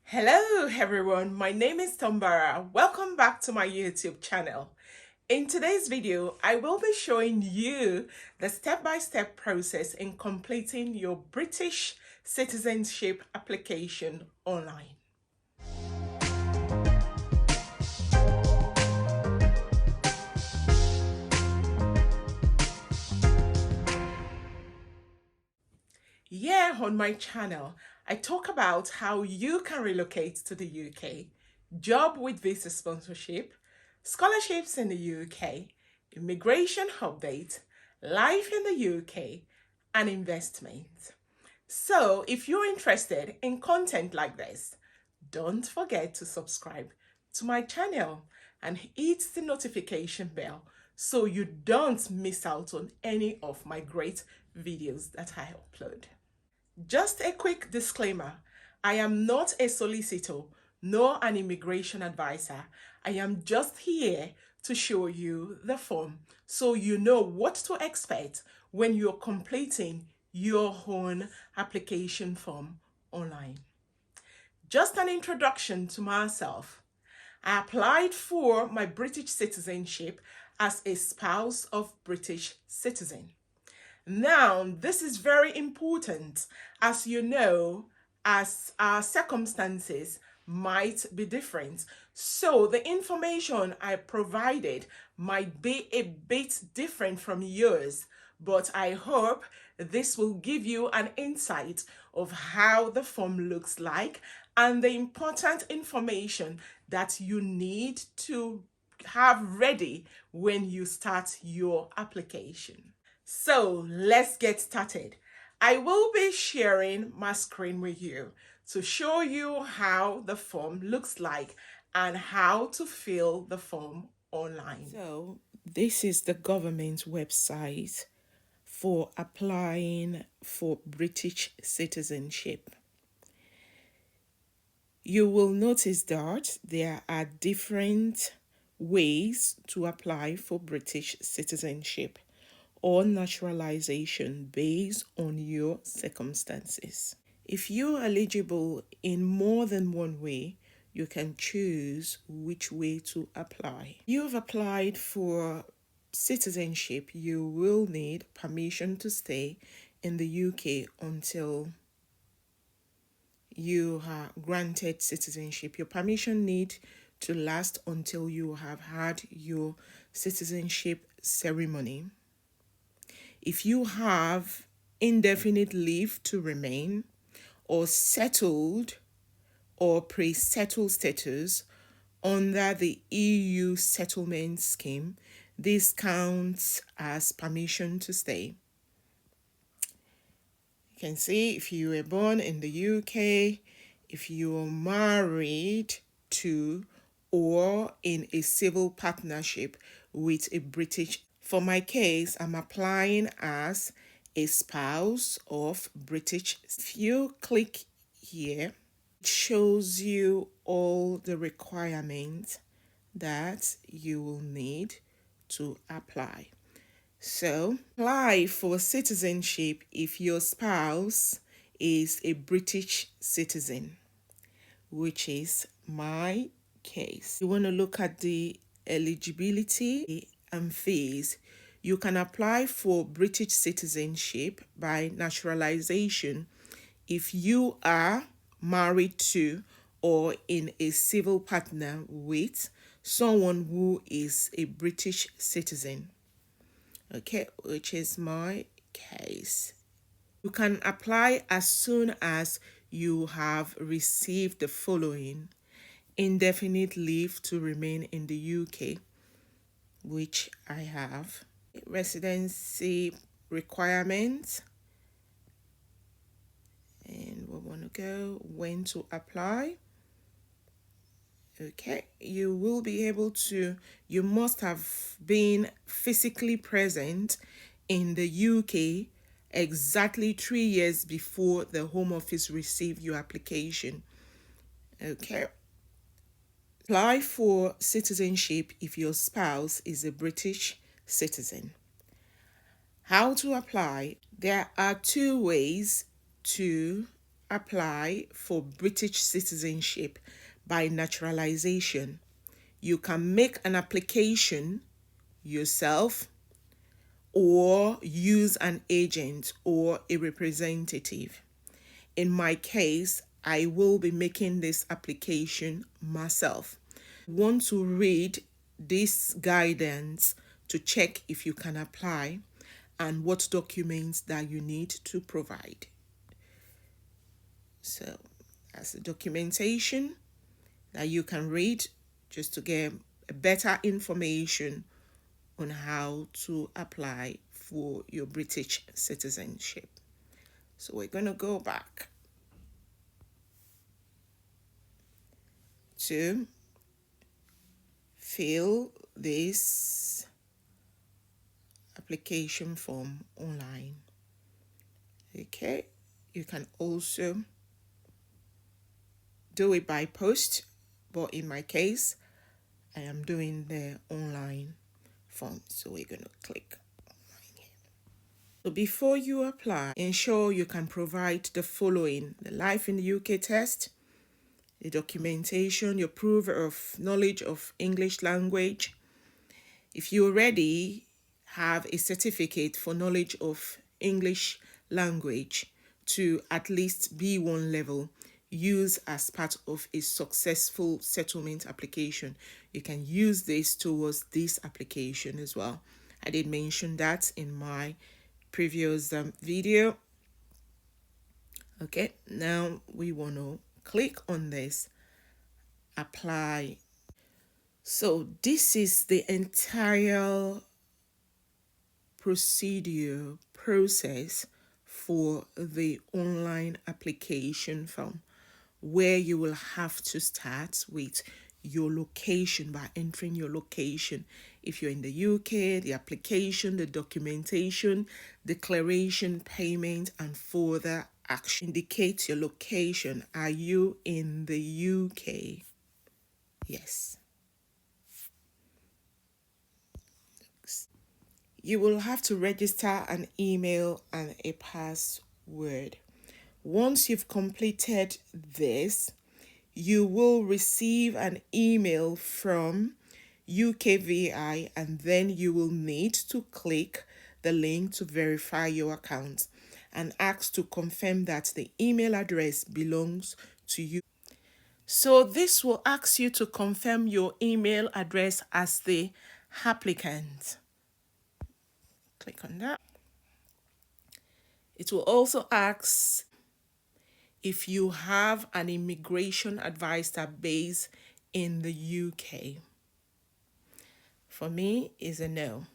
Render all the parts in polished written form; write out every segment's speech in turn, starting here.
Hello everyone, my name is Tombara. Welcome back to my YouTube channel. In today's video, I will be showing you the step-by-step process in completing your British citizenship application online. Here on my channel, I talk about how you can relocate to the UK, job with visa sponsorship, scholarships in the UK, immigration update, life in the UK, and investment. So if you're interested in content like this, don't forget to subscribe to my channel and hit the notification bell so you don't miss out on any of my great videos that I upload. Just a quick disclaimer, I am not a solicitor nor an immigration advisor. I am just here to show you the form so you know what to expect when you're completing your own application form online. Just an introduction to myself. I applied for my British citizenship as a spouse of British citizen. Now, this is very important, as you know, as our circumstances might be different. So the information I provided might be a bit different from yours, but I hope this will give you an insight of how the form looks like and the important information that you need to have ready when you start your application. So let's get started. I will be sharing my screen with you to show you how the form looks like and how to fill the form online. So this is the government website for applying for British citizenship. You will notice that there are different ways to apply for British citizenship or naturalization based on your circumstances. If you're eligible in more than one way, you can choose which way to apply. You've applied for citizenship, you will need permission to stay in the UK until you are granted citizenship. Your permission need to last until you have had your citizenship ceremony. If you have indefinite leave to remain or settled or pre-settled status under the EU settlement scheme, this counts as permission to stay. You can see if you were born in the UK, if you are married to or in a civil partnership with a British. For my case, I'm applying as a spouse of British. If you click here, it shows you all the requirements that you will need to apply. So, apply for citizenship if your spouse is a British citizen, which is my case. You want to look at the eligibility and fees. You can apply for British citizenship by naturalization if you are married to or in a civil partner with someone who is a British citizen. Okay, which is my case. You can apply as soon as you have received the following: indefinite leave to remain in the UK, which I have, residency requirements, and we want to go when to apply. Okay, you will be able to, you must have been physically present in the UK exactly 3 years before the Home Office received your application. Okay. Apply for citizenship if your spouse is a British citizen. How to apply? There are two ways to apply for British citizenship by naturalization, you can make an application yourself or use an agent or a representative. In my case, I will be making this application myself. Want to read this guidance to check if you can apply and what documents that you need to provide. So that's the documentation that you can read just to get better information on how to apply for your British citizenship. So we're going to go back to fill this application form online. Okay, you can also do it by post, but in my case, I am doing the online form. So we're going to click online here. So before you apply, ensure you can provide the following: the Life in the UK test, the documentation, your proof of knowledge of English language. If you already have a certificate for knowledge of English language to at least B1 level, use as part of a successful settlement application. You can use this towards this application as well. I did mention that in my previous video. Okay, now we want to click on this, apply. So this is the entire process for the online application form, where you will have to start with your location by entering your location. If you're in the UK, the application, the documentation, declaration, payment, and further action. Indicate your location. Are you in the UK? Yes. You will have to register an email and a password. Once you've completed this, you will receive an email from UKVI, and then you will need to click the link to verify your account and ask to confirm that the email address belongs to you. So this will ask you to confirm your email address as the applicant. Click on that. It will also ask if you have an immigration advisor based in the UK. For me, is a no.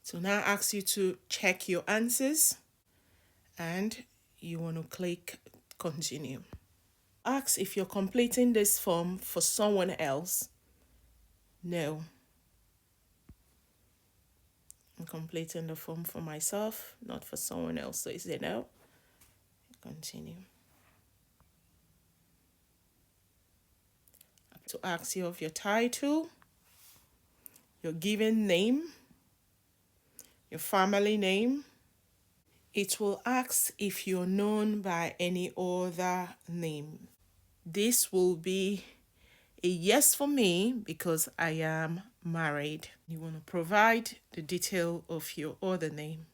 So now asks you to check your answers and you want to click continue. Ask if you're completing this form for someone else. No. I'm completing the form for myself, not for someone else. So is it no? Continue. To ask you of your title, your given name, your family name. It will ask if you're known by any other name. This will be a yes for me because I am married. You want to provide the detail of your other name.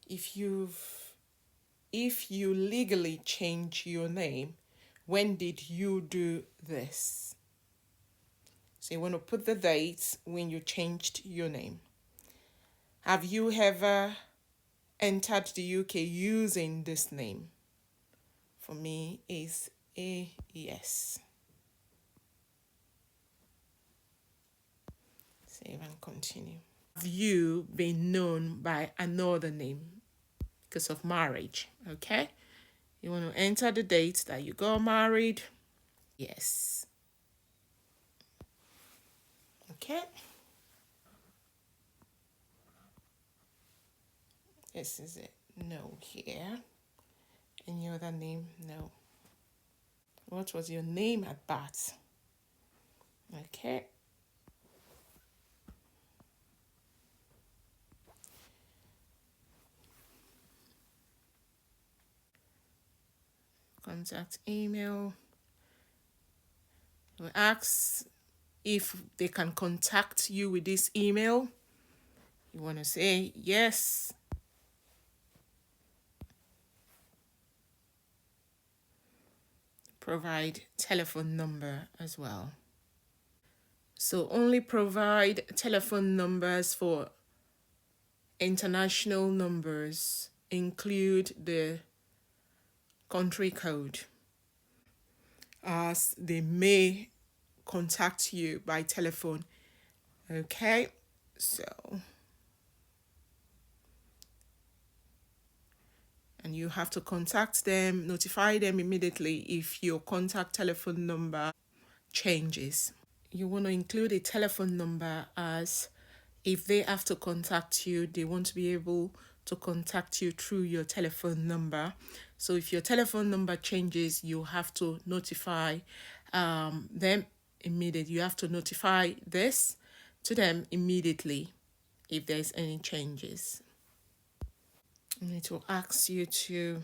If you legally change your name, when did you do this? So you want to put the dates when you changed your name. Have you ever entered the UK using this name? For me, is a yes. Save and continue. Have you been known by another name because of marriage? Okay. You want to enter the date that you got married. Yes. Okay. This is it. No here. Any other name? No. What was your name at birth? Okay. contact email. We ask if they can contact you with this email. You want to say yes. Provide telephone number as well. So only provide telephone numbers for international numbers. Include the country code, as they may contact you by telephone. Okay, so, and you have to contact them, notify them immediately if your contact telephone number changes. You want to include a telephone number, as if they have to contact you, they want to be able to contact you through your telephone number. So if your telephone number changes, you have to notify them immediately. You have to notify this to them immediately if there's any changes. And it will ask you to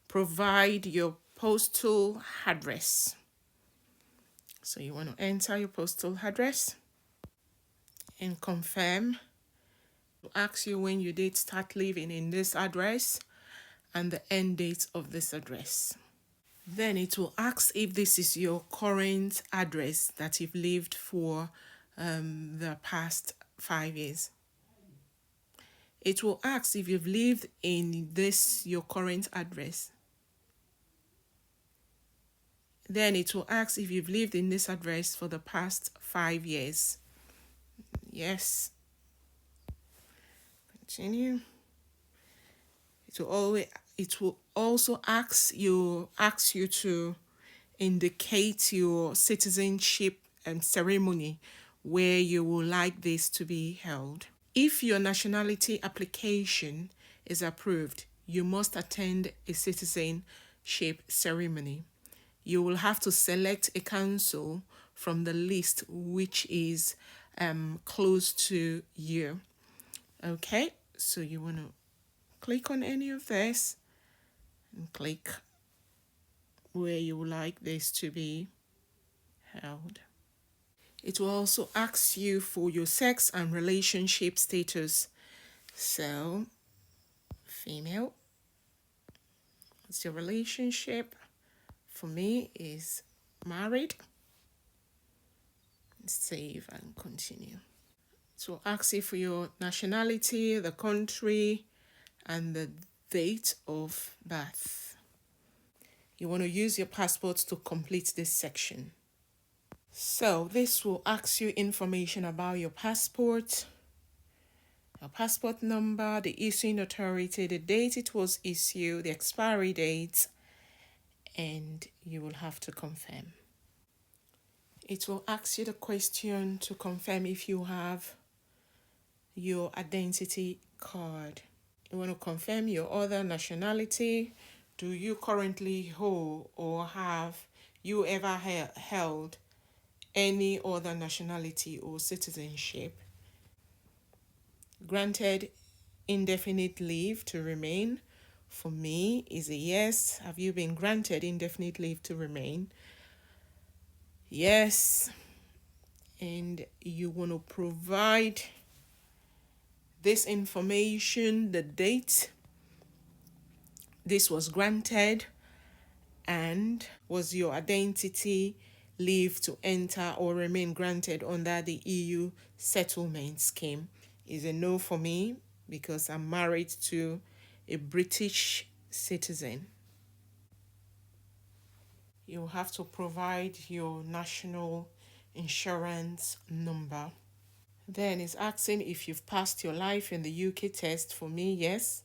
provide your postal address. So you want to enter your postal address and confirm. It will ask you when you did start living in this address and the end date of this address. Then it will ask if this is your current address that you've lived for the past 5 years. It will ask if you've lived in this, your current address. Then it will ask if you've lived in this address for the past 5 years. Yes. Continue. It will also ask you to indicate your citizenship ceremony where you would like this to be held. If your nationality application is approved, you must attend a citizenship ceremony. You will have to select a council from the list which is close to you. Okay, so you want to click on any of this and click where you would like this to be held. It will also ask you for your sex and relationship status. So, female. What's your relationship? For me is married. Save and continue. It will ask you for your nationality, the country, and the date of birth. You want to use your passport to complete this section. So this will ask you information about your passport number, the issuing authority, the date it was issued, the expiry date, and you will have to confirm. It will ask you the question to confirm if you have your identity card. You want to confirm your other nationality. Do you currently hold or have you ever held any other nationality or citizenship? Granted indefinite leave to remain. For me is a yes. Have you been granted indefinite leave to remain? Yes. And you want to provide this information, the date this was granted, and was your identity leave to enter or remain granted under the EU settlement scheme. Is a no for me because I'm married to a British citizen. You have to provide your national insurance number. Then it's asking if you've passed your life in the UK test. For me, yes,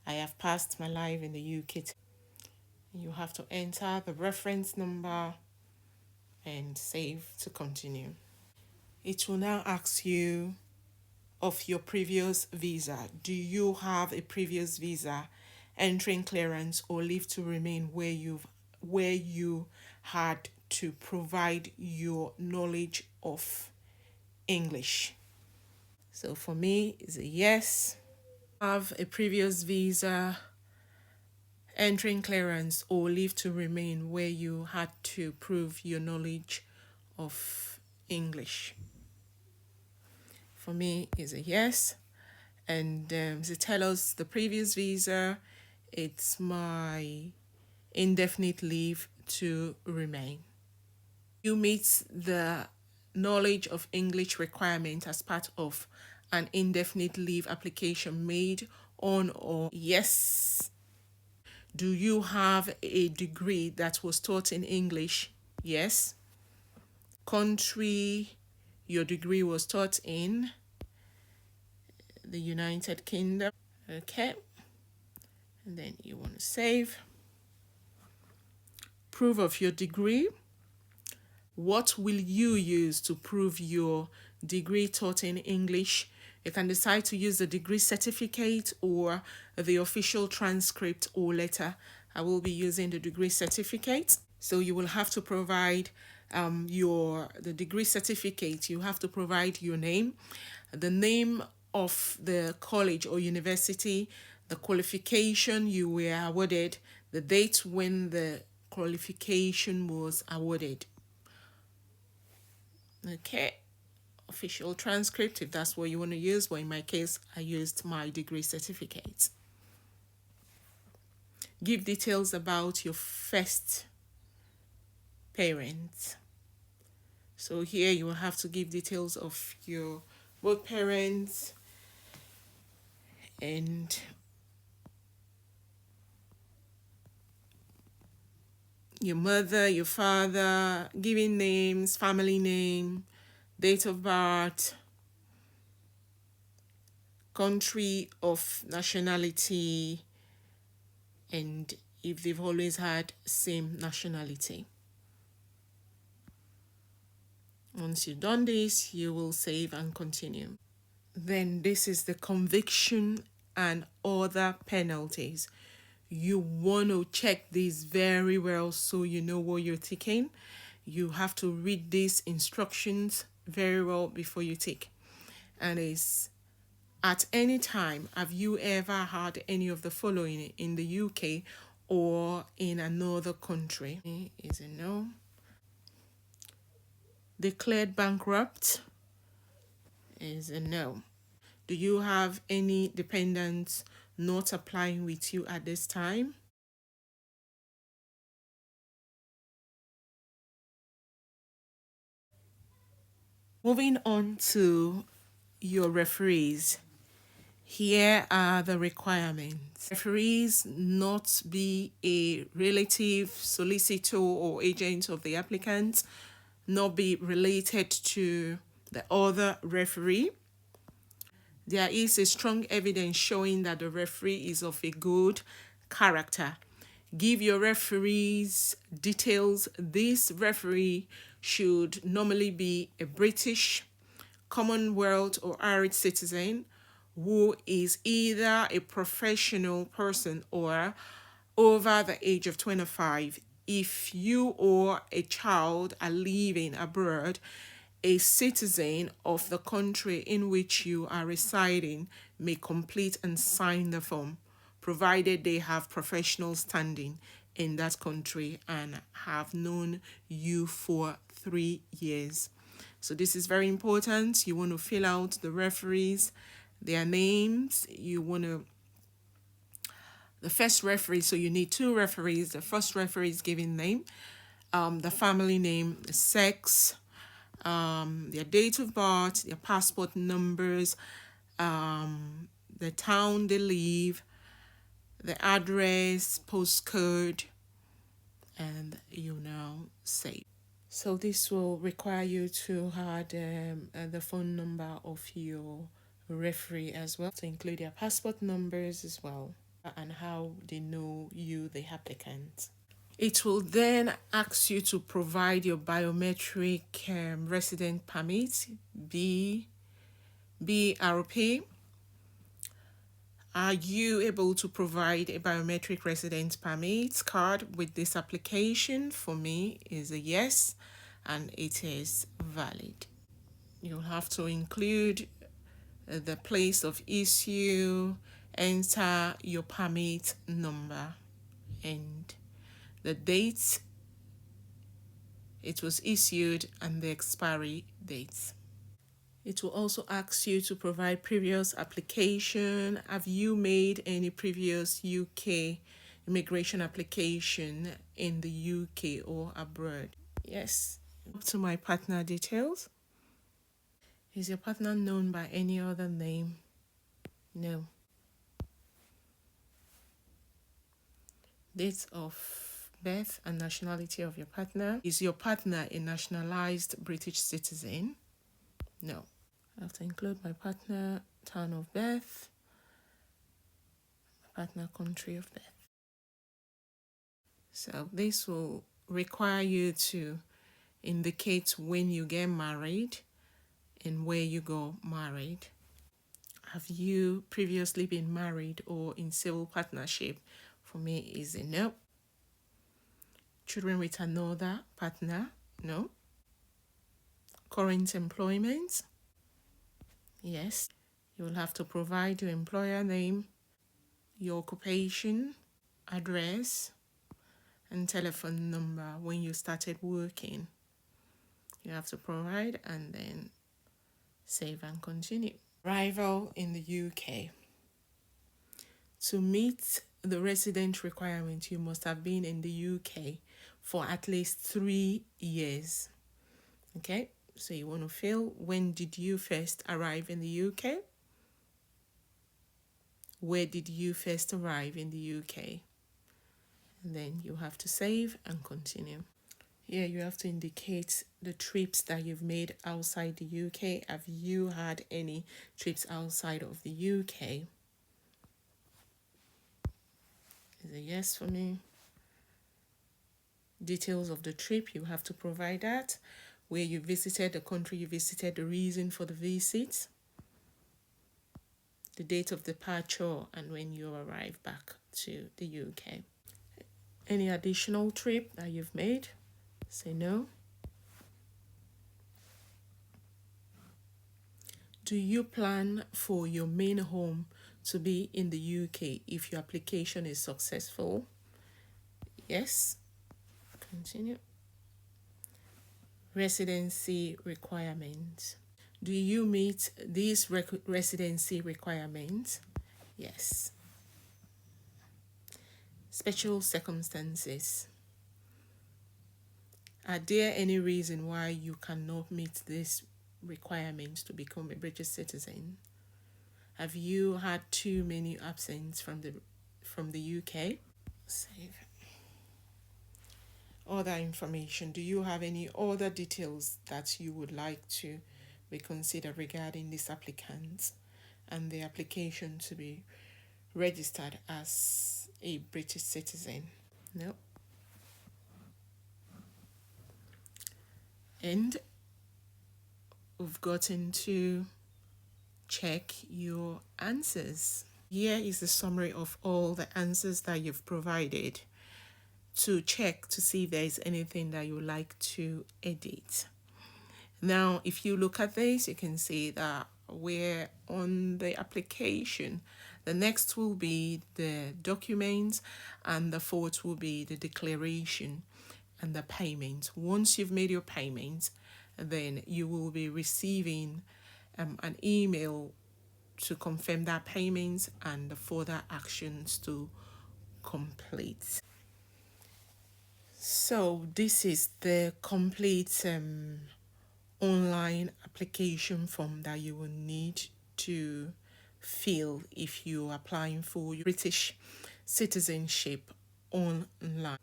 I have passed my life in the UK test. You have to enter the reference number and save to continue. It will now ask you of your previous visa. Do you have a previous visa, entering clearance or leave to remain where you had to provide your knowledge of English? So for me, it's a yes. Have a previous visa, entering clearance or leave to remain where you had to prove your knowledge of English. For me, is a yes. And to tell us the previous visa, it's my indefinite leave to remain. You meet the knowledge of English requirement as part of an indefinite leave application made on or yes. Do you have a degree that was taught in English? Yes. Country your degree was taught in? The United Kingdom. Okay. And then you want to save. Proof of your degree. What will you use to prove your degree taught in English? You can decide to use the degree certificate or the official transcript or letter. I will be using the degree certificate. So you will have to provide the degree certificate. You have to provide your name, the name of the college or university, the qualification you were awarded, the date when the qualification was awarded. Okay, official transcript if that's what you want to use, but in my case, I used my degree certificate. Give details about your first parent. So here you will have to give details of your both parents and your mother, your father, giving names, family name, date of birth, country of nationality, and if they've always had same nationality. Once you've done this, you will save and continue. Then this is the conviction and other penalties. You want to check this very well so you know what you're taking. You have to read these instructions very well before you take. And it's at any time, have you ever had any of the following in the UK or in another country? Is a no. Declared bankrupt is a no. Do you have any dependents not applying with you at this time? Moving on to your referees. Here are the requirements. Referees not be a relative, solicitor, or agent of the applicant, not be related to the other referee. There is a strong evidence showing that the referee is of a good character. Give your referees details. This referee should normally be a British, Commonwealth, or Irish citizen who is either a professional person or over the age of 25. If you or a child are living abroad, a citizen of the country in which you are residing may complete and sign the form, provided they have professional standing in that country and have known you for 3 years. So this is very important. You want to fill out the referees, their names. You want to the first referee, so you need 2 referees. The first referee is giving name, the family name, the sex, their date of birth, their passport numbers, the town they live, the address, postcode, and you now save. So this will require you to add the phone number of your referee as well, to include their passport numbers as well, and how they know you, the applicant. It will then ask you to provide your biometric resident permit, BRP. Are you able to provide a biometric resident permit card with this application? For me, is a yes, and it is valid. You'll have to include the place of issue, enter your permit number. and the date it was issued and the expiry date. It will also ask you to provide previous application. Have you made any previous UK immigration application in the UK or abroad? Yes. Up to my partner details. Is your partner known by any other name? No. Dates of birth and nationality of your partner. Is your partner a nationalized British citizen? No. I have to include my partner, town of birth, partner, country of birth. So this will require you to indicate when you get married and where you got married. Have you previously been married or in civil partnership? For me, is a no. Children with another partner? No. Current employment? Yes. You will have to provide your employer name, your occupation, address, and telephone number when you started working. You have to provide and then save and continue. Arrival in the UK. To meet the resident requirement, you must have been in the UK for at least 3 years. Okay, so you want to fill when did you first arrive in the UK? Where did you first arrive in the UK? And then you have to save and continue. Here you have to indicate the trips that you've made outside the UK. Have you had any trips outside of the UK? Is a yes for me. Details of the trip, you have to provide that. Where you visited, the country you visited, the reason for the visit, the date of departure, and when you arrive back to the UK. Any additional trip that you've made? Say no. Do you plan for your main home to be in the UK if your application is successful? Yes. Continue. Residency requirements. Do you meet these residency requirements? Yes. Special circumstances. Are there any reason why you cannot meet this requirements to become a British citizen? Have you had too many absence from the UK? Save. Other information. Do you have any other details that you would like to be considered regarding this applicant and the application to be registered as a British citizen? No. And we've gotten to check your answers. Here is the summary of all the answers that you've provided to check to see if there is anything that you would like to edit. Now, if you look at this, you can see that we're on the application. The next will be the documents, and the fourth will be the declaration and the payment. Once you've made your payment, then you will be receiving an email to confirm that payment and the further actions to complete. So this is the complete online application form that you will need to fill if you're applying for your British citizenship online.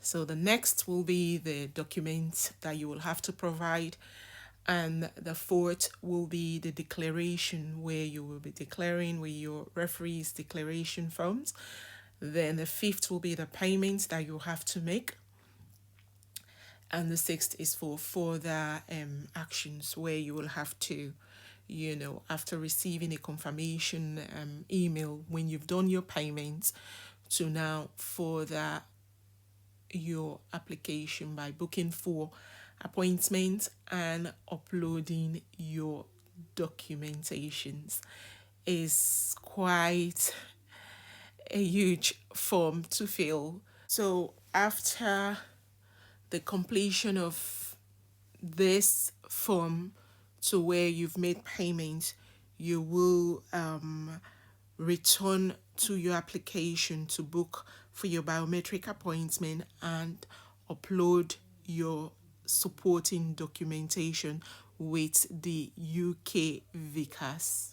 So the next will be the documents that you will have to provide, and the fourth will be the declaration where you will be declaring with your referee's declaration forms. Then the fifth will be the payments that you have to make. And the sixth is for further actions where you will have to, after receiving a confirmation email when you've done your payments, to now further your application by booking for appointments and uploading your documentations. Is quite a huge form to fill. So after the completion of this form to where you've made payment, you will return to your application to book for your biometric appointment and upload your supporting documentation with the UK VCAS.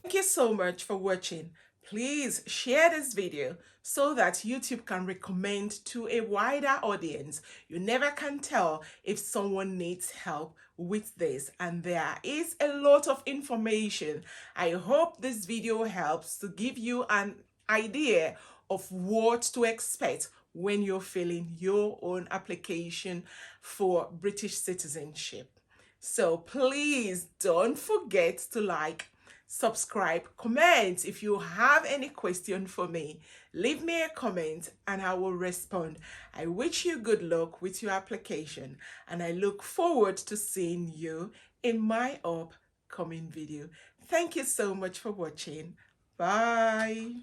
Thank you so much for watching. Please share this video so that YouTube can recommend to a wider audience. You never can tell if someone needs help with this, and there is a lot of information. I hope this video helps to give you an idea of what to expect when you're filling your own application for British citizenship. So please don't forget to like, subscribe, comment. If you have any question for me, leave me a comment and I will respond. I wish you good luck with your application and I look forward to seeing you in my upcoming video. Thank you so much for watching. Bye.